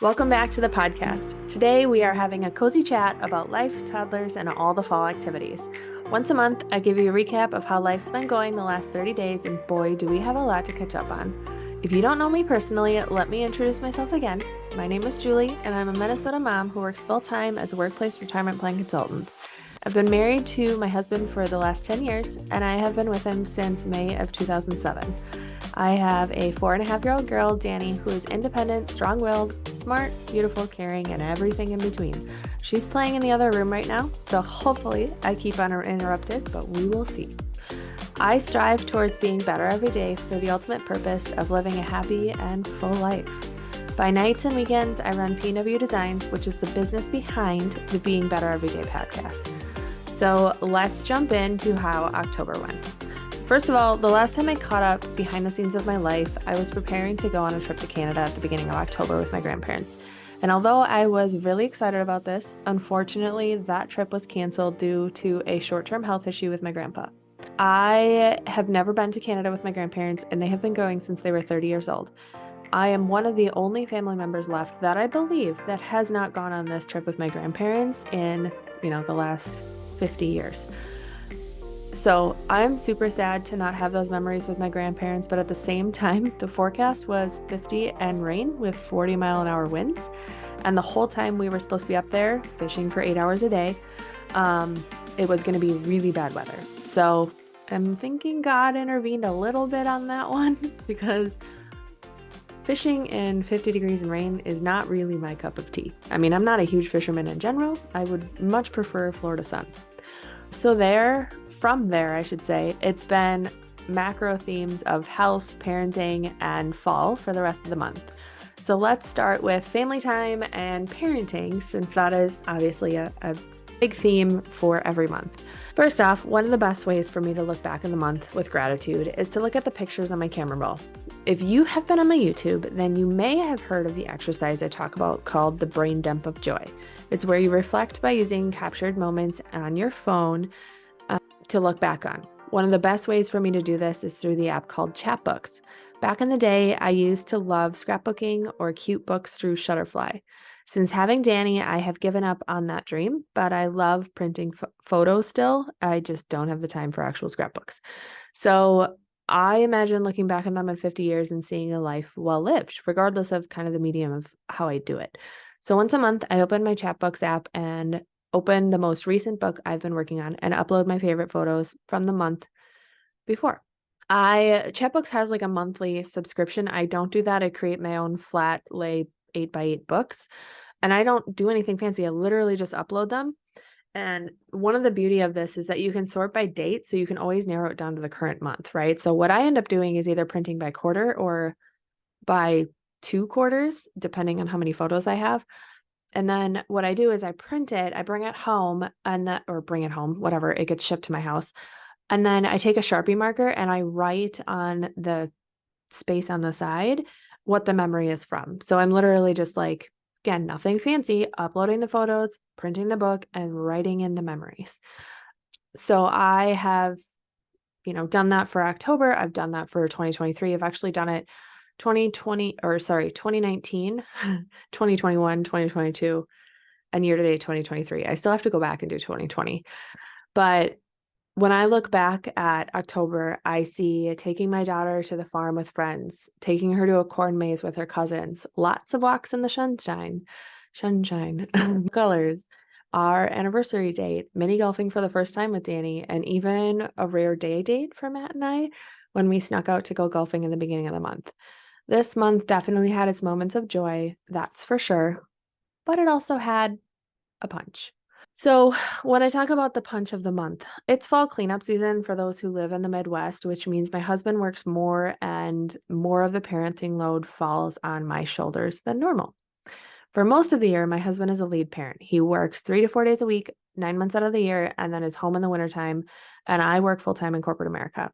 Welcome back to the podcast. Today we are having a cozy chat about life, toddlers, and all the fall activities. Once a month, I give you a recap of how life's been going the last 30 days, and boy, do we have a lot to catch up on. If you don't know me personally, let me introduce myself again. My name is Julie, and I'm a Minnesota mom who works full-time as a workplace retirement plan consultant. I've been married to my husband for the last 10 years, and I have been with him since May of 2007. I have a 4.5-year-old girl, Danny, who is independent, strong-willed, smart, beautiful, caring, and everything in between. She's playing in the other room right now, so hopefully I keep uninterrupted, but we will see. I strive towards being better every day for the ultimate purpose of living a happy and full life. By nights and weekends, I run P&W Designs, which is the business behind the Being Better Everyday podcast. So let's jump into how October went. First of all, the last time I caught up behind the scenes of my life, I was preparing to go on a trip to Canada at the beginning of October with my grandparents. And although I was really excited about this, unfortunately, that trip was canceled due to a short-term health issue with my grandpa. I have never been to Canada with my grandparents, and they have been going since they were 30 years old. I am one of the only family members left that I believe that has not gone on this trip with my grandparents in, the last 50 years. So I'm super sad to not have those memories with my grandparents, but at the same time, the forecast was 50 and rain with 40-mile-an-hour winds. And the whole time we were supposed to be up there fishing for 8 hours a day, it was going to be really bad weather. So I'm thinking God intervened a little bit on that one because fishing in 50 degrees and rain is not really my cup of tea. I mean, I'm not a huge fisherman in general. I would much prefer Florida sun. So from there, I should say, it's been macro themes of health, parenting, and fall for the rest of the month. So let's start with family time and parenting, since that is obviously a big theme for every month. First off, one of the best ways for me to look back in the month with gratitude is to look at the pictures on my camera roll. If you have been on my YouTube, then you may have heard of the exercise I talk about called the brain dump of joy. It's where you reflect by using captured moments on your phone to look back on. One of the best ways for me to do this is through the app called Chapbooks. Back in the day, I used to love scrapbooking or cute books through Shutterfly. Since having Danny, I have given up on that dream, but I love printing photos still. I just don't have the time for actual scrapbooks. So I imagine looking back on them in 50 years and seeing a life well lived, regardless of kind of the medium of how I do it. So once a month, I open my Chapbooks app and open the most recent book I've been working on and upload my favorite photos from the month before. Chapbooks has like a monthly subscription. I don't do that. I create my own flat lay 8x8 books, and I don't do anything fancy. I literally just upload them. And one of the beauty of this is that you can sort by date, so you can always narrow it down to the current month, right? So what I end up doing is either printing by quarter or by 2 quarters, depending on how many photos I have. And then what I do is I print it, I bring it home, whatever, it gets shipped to my house. And then I take a Sharpie marker and I write on the space on the side what the memory is from. So I'm literally just like, again, nothing fancy, uploading the photos, printing the book, and writing in the memories. So I have, done that for October. I've done that for 2023. I've actually done it 2019, 2021, 2022, and year-to-date 2023. I still have to go back and do 2020. But when I look back at October, I see taking my daughter to the farm with friends, taking her to a corn maze with her cousins, lots of walks in the sunshine, colors, our anniversary date, mini golfing for the first time with Danny, and even a rare day date for Matt and I when we snuck out to go golfing in the beginning of the month. This month definitely had its moments of joy, that's for sure, but it also had a punch. So when I talk about the punch of the month, it's fall cleanup season for those who live in the Midwest, which means my husband works more and more of the parenting load falls on my shoulders than normal. For most of the year, my husband is a lead parent. He works 3 to 4 days a week, 9 months out of the year, and then is home in the wintertime, and I work full-time in corporate America.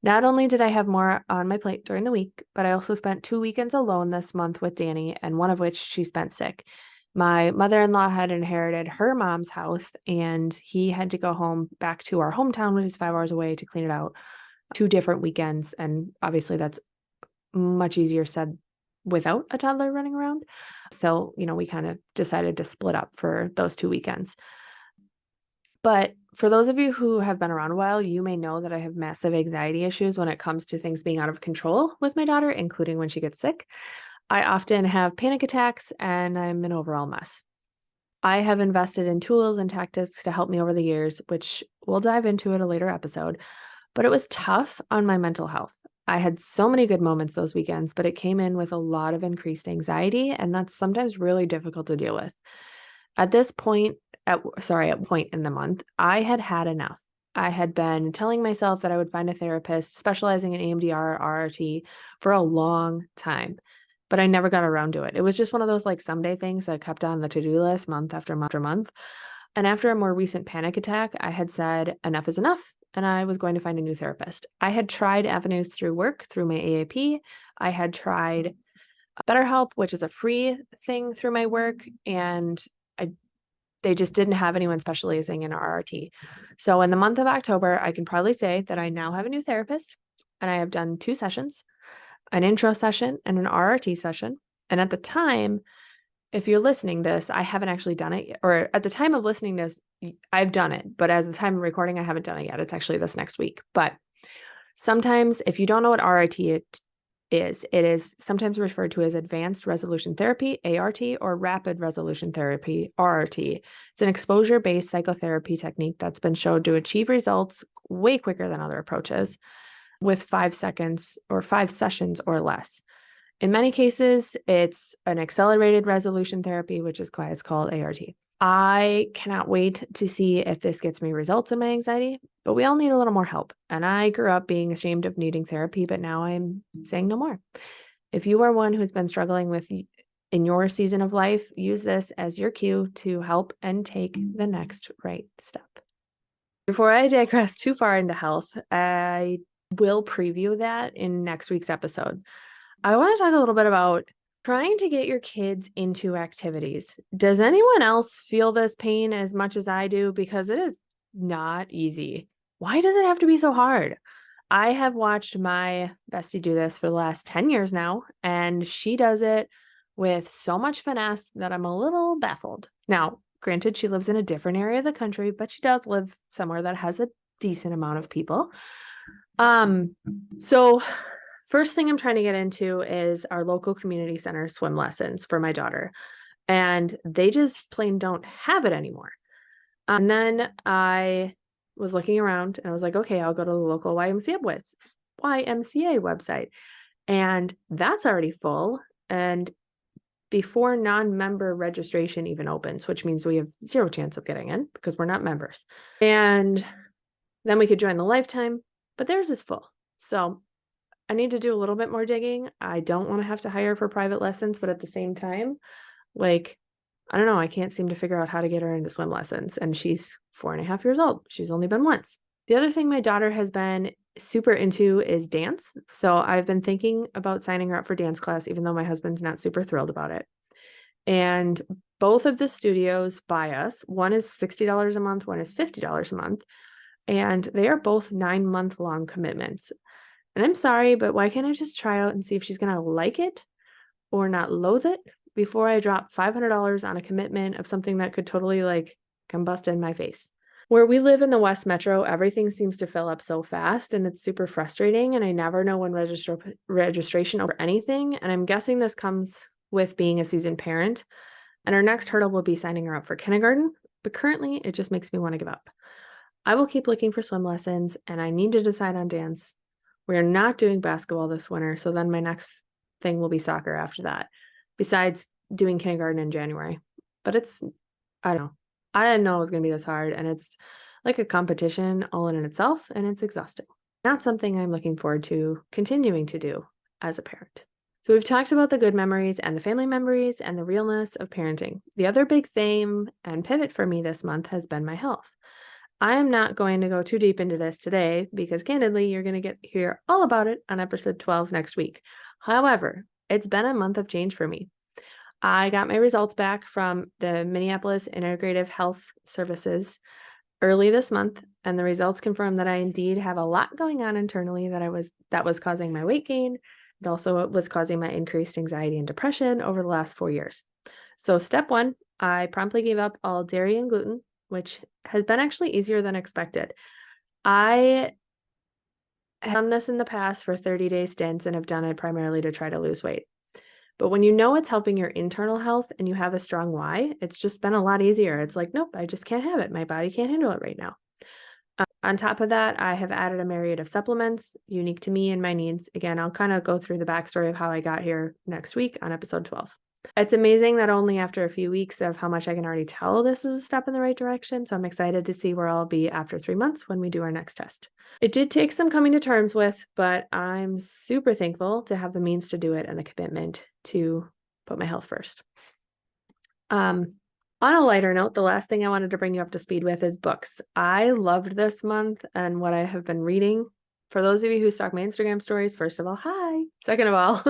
Not only did I have more on my plate during the week, but I also spent 2 weekends alone this month with Danny, and one of which she spent sick. My mother-in-law had inherited her mom's house, and he had to go home back to our hometown, which is 5 hours away, to clean it out. 2 different weekends, and obviously that's much easier said without a toddler running around. So, we kind of decided to split up for those 2 weekends. But for those of you who have been around a while, you may know that I have massive anxiety issues when it comes to things being out of control with my daughter, including when she gets sick. I often have panic attacks and I'm an overall mess. I have invested in tools and tactics to help me over the years, which we'll dive into in a later episode, but it was tough on my mental health. I had so many good moments those weekends, but it came in with a lot of increased anxiety, and that's sometimes really difficult to deal with. At this point, at point in the month, I had had enough. I had been telling myself that I would find a therapist specializing in EMDR or RRT for a long time, but I never got around to it. It was just one of those like someday things that kept on the to-do list month after month after month. And after a more recent panic attack, I had said enough is enough, and I was going to find a new therapist. I had tried avenues through work, through my AAP. I had tried BetterHelp, which is a free thing through my work, and they just didn't have anyone specializing in RRT. So in the month of October, I can proudly say that I now have a new therapist, and I have done 2 sessions, an intro session and an RRT session. And at the time, if you're listening to this, I haven't actually done it yet. Or at the time of listening to this, I've done it, but as the time of recording, I haven't done it yet. It's actually this next week. But sometimes if you don't know what RRT is, it is sometimes referred to as Advanced Resolution Therapy, ART, or Rapid Resolution Therapy, RRT. It's an exposure-based psychotherapy technique that's been shown to achieve results way quicker than other approaches with 5 seconds or 5 sessions or less. In many cases, it's an accelerated resolution therapy, which is why it's called ART. I cannot wait to see if this gets me results in my anxiety, but we all need a little more help. And I grew up being ashamed of needing therapy, but now I'm saying no more. If you are one who's been struggling with in your season of life, use this as your cue to help and take the next right step. Before I digress too far into health, I will preview that in next week's episode. I want to talk a little bit about trying to get your kids into activities. Does anyone else feel this pain as much as I do? Because it is not easy. Why does it have to be so hard? I have watched my bestie do this for the last 10 years now, and she does it with so much finesse that I'm a little baffled. Now, granted, she lives in a different area of the country, but she does live somewhere that has a decent amount of people. So first thing I'm trying to get into is our local community center swim lessons for my daughter. And they just plain don't have it anymore. And then I was looking around and I was like, okay, I'll go to the local YMCA website. And that's already full. And before non-member registration even opens, which means we have 0 chance of getting in because we're not members. And then we could join the lifetime, but theirs is full. So I need to do a little bit more digging. I don't want to have to hire for private lessons, but at the same time, like, I don't know, I can't seem to figure out how to get her into swim lessons. And she's 4.5 years old. She's only been once. The other thing my daughter has been super into is dance. So I've been thinking about signing her up for dance class, even though my husband's not super thrilled about it. And both of the studios by us, one is $60 a month, one is $50 a month. And they are both 9-month-long commitments. And I'm sorry, but why can't I just try out and see if she's going to like it or not loathe it before I drop $500 on a commitment of something that could totally like combust in my face? Where we live in the West Metro, everything seems to fill up so fast and it's super frustrating. And I never know when registration over anything. And I'm guessing this comes with being a seasoned parent. And our next hurdle will be signing her up for kindergarten. But currently, it just makes me want to give up. I will keep looking for swim lessons and I need to decide on dance. We are not doing basketball this winter, so then my next thing will be soccer after that, besides doing kindergarten in January. But I don't know. I didn't know it was going to be this hard, and it's like a competition all in itself, and it's exhausting. Not something I'm looking forward to continuing to do as a parent. So we've talked about the good memories and the family memories and the realness of parenting. The other big theme and pivot for me this month has been my health. I am not going to go too deep into this today because candidly, you're going to hear all about it on episode 12 next week. However, it's been a month of change for me. I got my results back from the Minneapolis Integrative Health Services early this month, and the results confirm that I indeed have a lot going on internally that was causing my weight gain It also was causing my increased anxiety and depression over the last 4 years. So step 1, I promptly gave up all dairy and gluten, which has been actually easier than expected. I have done this in the past for 30-day stints and have done it primarily to try to lose weight. But when you know it's helping your internal health and you have a strong why, it's just been a lot easier. It's like, nope, I just can't have it. My body can't handle it right now. On top of that, I have added a myriad of supplements unique to me and my needs. Again, I'll kind of go through the backstory of how I got here next week on episode 12. It's amazing that only after a few weeks of how much I can already tell this is a step in the right direction. So I'm excited to see where I'll be after 3 months when we do our next test. It did take some coming to terms with, but I'm super thankful to have the means to do it and the commitment to put my health first. On a lighter note, the last thing I wanted to bring you up to speed with is books. I loved this month and what I have been reading. For those of you who stalk my Instagram stories, first of all, hi. Second of all,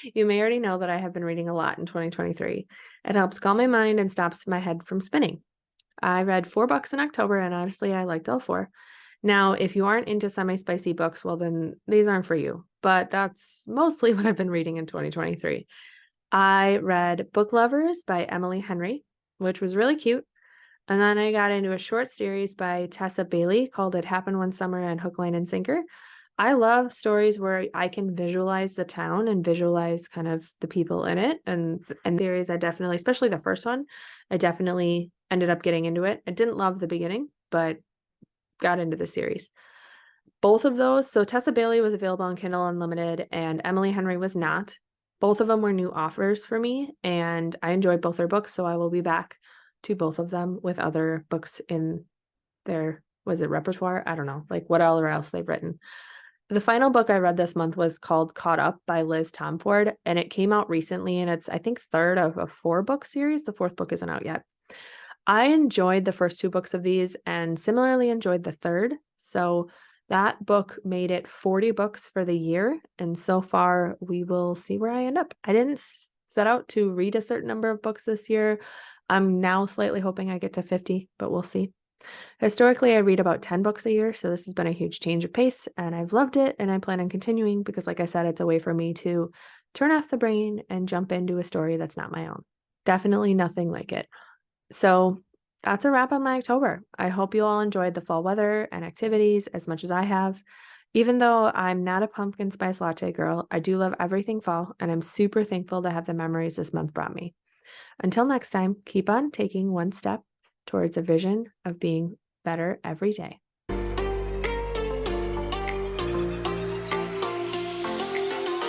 you may already know that I have been reading a lot in 2023. It helps calm my mind and stops my head from spinning. I read 4 books in October, and honestly, I liked all 4. Now, if you aren't into semi-spicy books, well, then these aren't for you. But that's mostly what I've been reading in 2023. I read Book Lovers by Emily Henry, which was really cute. And then I got into a short series by Tessa Bailey called It Happened One Summer and Hook, Line, and Sinker. I love stories where I can visualize the town and visualize kind of the people in it. And the series, I definitely, especially the first one, I definitely ended up getting into it. I didn't love the beginning, but got into the series. Both of those, so Tessa Bailey was available on Kindle Unlimited and Emily Henry was not. Both of them were new offers for me, and I enjoyed both their books, so I will be back to both of them with other books in their, was it repertoire? I don't know, like whatever else they've written. The final book I read this month was called Caught Up by Liz Tomforde, and it came out recently, and it's, I think, third of a 4-book series. The 4th book isn't out yet. I enjoyed the first 2 books of these and similarly enjoyed the third. So that book made it 40 books for the year. And so far, we will see where I end up. I didn't set out to read a certain number of books this year. I'm now slightly hoping I get to 50, but we'll see. Historically, I read about 10 books a year, so this has been a huge change of pace, and I've loved it, and I plan on continuing because, like I said, it's a way for me to turn off the brain and jump into a story that's not my own. Definitely nothing like it. So that's a wrap on my October. I hope you all enjoyed the fall weather and activities as much as I have. Even though I'm not a pumpkin spice latte girl, I do love everything fall, and I'm super thankful to have the memories this month brought me. Until next time, keep on taking one step towards a vision of being better every day.